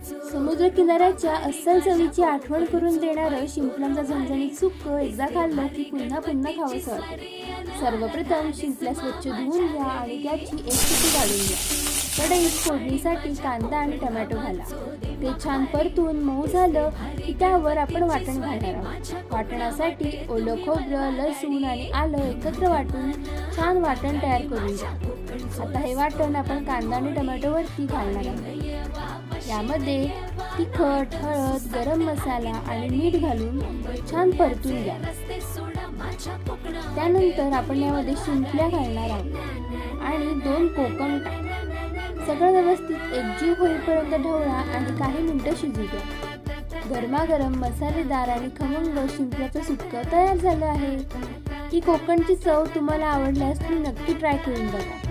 समुद्रकिनाऱ्याच्या अस्सल चवीची आठवण करून देणारं शिंपल्यांचं झणझणीत सुक्कं एकदा खाल्लं की पुन्हा पुन्हा खावंसं वाटतं. सर्वप्रथम शिंपल्या स्वच्छ धुवून घ्या आणि त्याची एक शिटी काढून घ्या. कढईत फोडणीसाठी कांदा आणि टोमॅटो घाला. ते छान परतून मऊ झालं की त्यावर आपण वाटण घालणार आहोत. वाटणासाठी ओलं खोबरं, लसूण आणि आलं एकत्र वाटून छान वाटण तयार करून घ्या. आता हे वाटण आपण कांदा आणि टोमॅटोवरती घालणार आहोत. यामध्ये तिखट, हळद, गरम मसाला आणि मीठ घालून छान परतून घ्या. त्यानंतर आपण यामध्ये शिंपल्या घालणार आहोत आणि 2 कोकम टाका. सगळं व्यवस्थित एकजीव होईपर्यंत ढवळा आणि काही मिनिटं शिजू द्या. गरमागरम मसालेदार आणि खमंग शिंपल्याचं सुक्कं तयार झालं आहे. ही कोकणची चव तुम्हाला आवडल्यास तुम्ही नक्की ट्राय करून बघा.